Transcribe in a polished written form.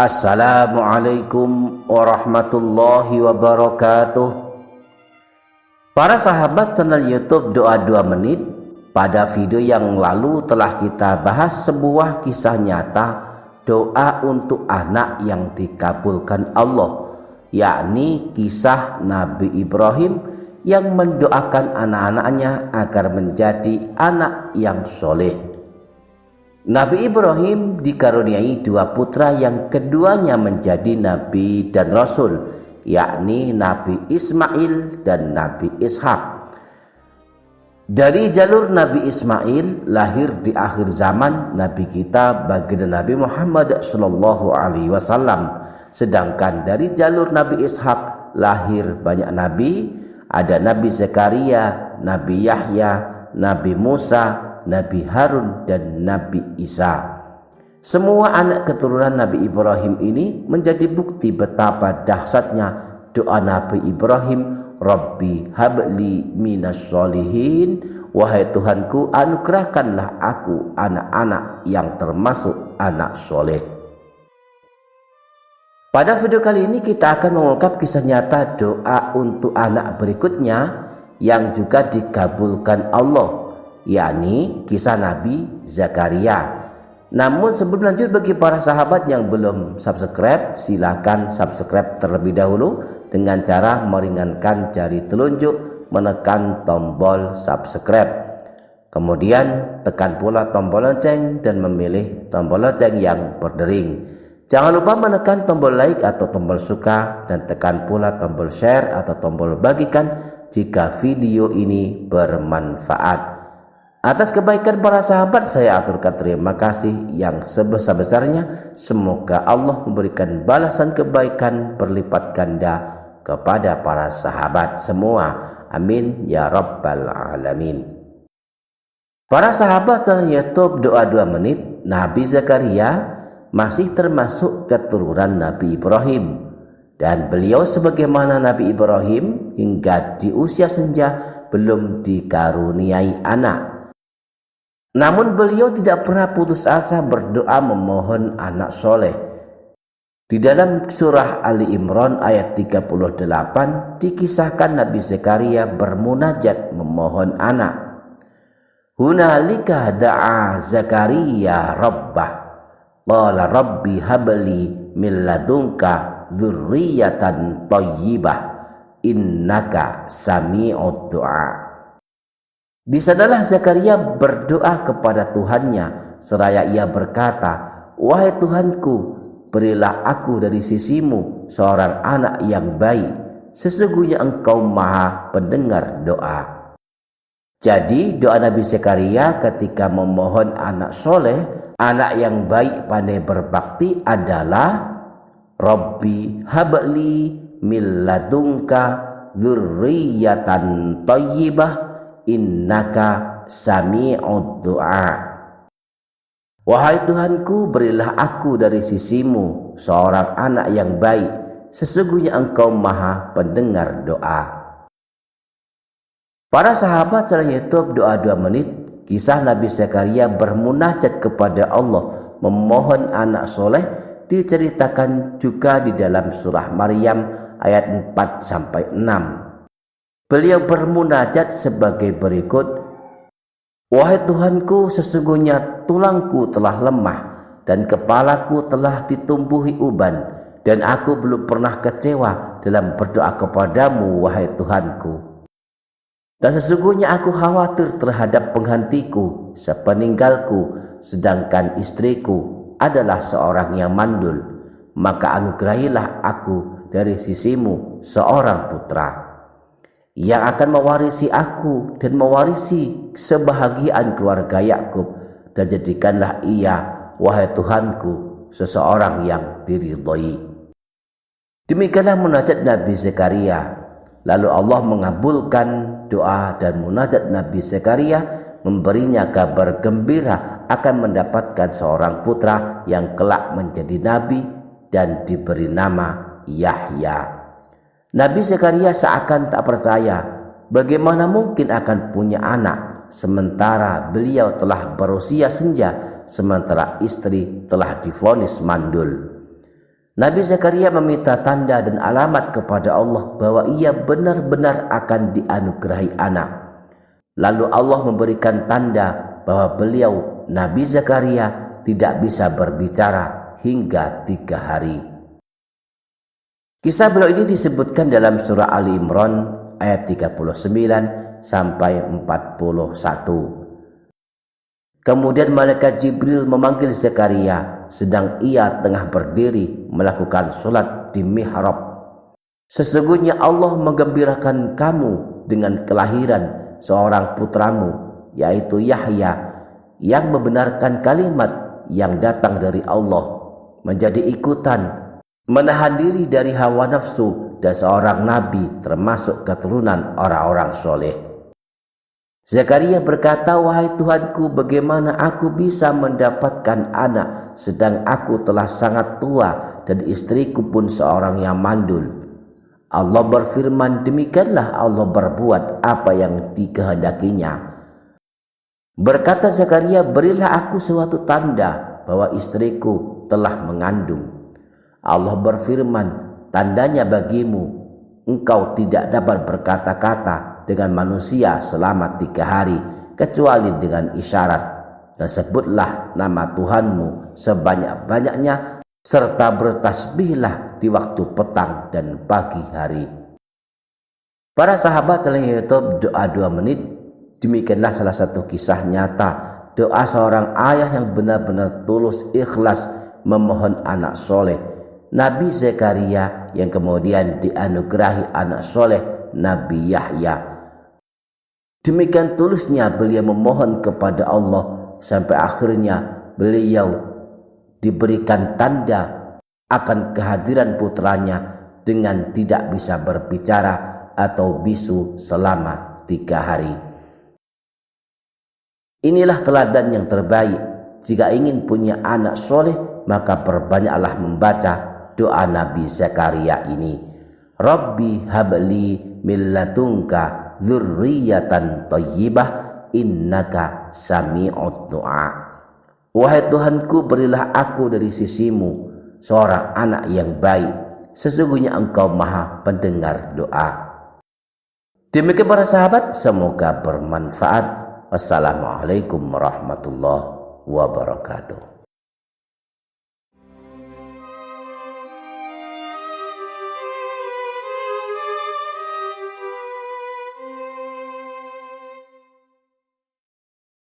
Assalamualaikum warahmatullahi wabarakatuh. Para sahabat channel YouTube Doa 2 Menit, pada video yang lalu telah kita bahas sebuah kisah nyata doa untuk anak yang dikabulkan Allah, yakni kisah Nabi Ibrahim yang mendoakan anak-anaknya agar menjadi anak yang soleh. Nabi Ibrahim dikaruniai dua putra yang keduanya menjadi nabi dan rasul, yakni Nabi Ismail dan Nabi Ishak. Dari jalur Nabi Ismail lahir di akhir zaman Nabi kita baginda Nabi Muhammad SAW. Sedangkan dari jalur Nabi Ishak lahir banyak nabi, ada Nabi Zakaria, Nabi Yahya, Nabi Musa, Nabi Harun dan Nabi Isa. Semua anak keturunan Nabi Ibrahim ini menjadi bukti betapa dahsyatnya doa Nabi Ibrahim, Rabbi habli minas solihin, wahai Tuhanku anugerahkanlah aku anak-anak yang termasuk anak soleh. Pada video kali ini kita akan mengungkap kisah nyata doa untuk anak berikutnya yang juga dikabulkan Allah, yakni kisah Nabi Zakaria. Namun sebelum lanjut, bagi para sahabat yang belum subscribe, silakan subscribe terlebih dahulu dengan cara meringankan jari telunjuk menekan tombol subscribe. Kemudian tekan pula tombol lonceng dan memilih tombol lonceng yang berdering. Jangan lupa menekan tombol like atau tombol suka dan tekan pula tombol share atau tombol bagikan jika video ini bermanfaat. Atas kebaikan para sahabat saya aturkan terima kasih yang sebesar-besarnya. Semoga Allah memberikan balasan kebaikan berlipat ganda kepada para sahabat semua. Amin ya rabbal alamin. Para sahabat channel YouTube Doa 2 Menit, Nabi Zakaria masih termasuk keturunan Nabi Ibrahim. Dan beliau sebagaimana Nabi Ibrahim hingga di usia senja belum dikaruniai anak. Namun beliau tidak pernah putus asa berdoa memohon anak soleh. Di dalam surah Ali Imran ayat 38 dikisahkan Nabi Zakaria bermunajat memohon anak. Hunalika da'a Zakaria rabbah, qala rabbi habli min ladunka dzurriyyatan thayyibah innaka sami'ud du'a. Di sanalah Zakaria berdoa kepada Tuhannya seraya ia berkata, wahai Tuhanku, berilah aku dari sisimu seorang anak yang baik, sesungguhnya engkau maha pendengar doa. Jadi doa Nabi Zakaria ketika memohon anak soleh, anak yang baik pandai berbakti adalah Rabbi habli min ladunka dzurriyyatan thayyibah innaka sami'ud du'a. Wahai Tuhanku, berilah aku dari sisimu seorang anak yang baik, sesungguhnya engkau maha pendengar doa. Para sahabat channel YouTube Doa 2 Menit, kisah Nabi Zakaria bermunajat kepada Allah memohon anak soleh diceritakan juga di dalam surah Maryam ayat 4-6. Beliau bermunajat sebagai berikut, wahai Tuhanku, sesungguhnya tulangku telah lemah dan kepalaku telah ditumbuhi uban, dan aku belum pernah kecewa dalam berdoa kepadamu, wahai Tuhanku. Dan sesungguhnya aku khawatir terhadap penggantiku sepeninggalku, sedangkan istriku adalah seorang yang mandul. Maka anugerahilah aku dari sisimu seorang putra yang akan mewarisi aku dan mewarisi sebahagiaan keluarga Yakub, dan jadikanlah ia, wahai Tuhanku, seseorang yang diridhoi. Demikianlah munajat Nabi Zakaria. Lalu Allah mengabulkan doa dan munajat Nabi Zakaria, memberinya kabar gembira akan mendapatkan seorang putra yang kelak menjadi nabi dan diberi nama Yahya. Nabi Zakaria seakan tak percaya, bagaimana mungkin akan punya anak sementara beliau telah berusia senja, sementara istri telah divonis mandul. Nabi Zakaria meminta tanda dan alamat kepada Allah bahwa ia benar-benar akan dianugerahi anak. Lalu Allah memberikan tanda bahwa beliau, Nabi Zakaria, tidak bisa berbicara hingga 3 hari. Kisah beliau ini disebutkan dalam surah Ali Imran ayat 39 sampai 41. Kemudian malaikat Jibril memanggil Zakaria sedang ia tengah berdiri melakukan sholat di mihrab. Sesungguhnya Allah menggembirakan kamu dengan kelahiran seorang putramu, yaitu Yahya, yang membenarkan kalimat yang datang dari Allah, menjadi ikutan, menahan diri dari hawa nafsu, dan seorang nabi termasuk keturunan orang-orang soleh. Zakaria berkata, "Wahai Tuhanku, bagaimana aku bisa mendapatkan anak sedang aku telah sangat tua dan istriku pun seorang yang mandul?" Allah berfirman, "Demikianlah Allah berbuat apa yang dikehendakinya." Berkata Zakaria, "Berilah aku suatu tanda bahwa istriku telah mengandung." Allah berfirman, "Tandanya bagimu, engkau tidak dapat berkata-kata dengan manusia selama 3 hari kecuali dengan isyarat, dan sebutlah nama Tuhanmu sebanyak-banyaknya serta bertasbihlah di waktu petang dan pagi hari." Para sahabat channel YouTube Doa 2 Menit, demikianlah salah satu kisah nyata doa seorang ayah yang benar-benar tulus ikhlas memohon anak soleh, Nabi Zakaria, yang kemudian dianugerahi anak soleh Nabi Yahya. Demikian tulusnya beliau memohon kepada Allah sampai akhirnya beliau diberikan tanda akan kehadiran putranya dengan tidak bisa berbicara atau bisu selama 3 hari. Inilah teladan yang terbaik. Jika ingin punya anak soleh, maka perbanyaklah membaca doa Nabi Zakaria ini. Rabbi habli min ladunka dzurriyyatan thayyibah innaka sami'ud du'a. Wahai Tuhanku, berilah aku dari sisimu seorang anak yang baik, sesungguhnya engkau maha pendengar doa. Demikian para sahabat, semoga bermanfaat. Wassalamualaikum warahmatullahi wabarakatuh.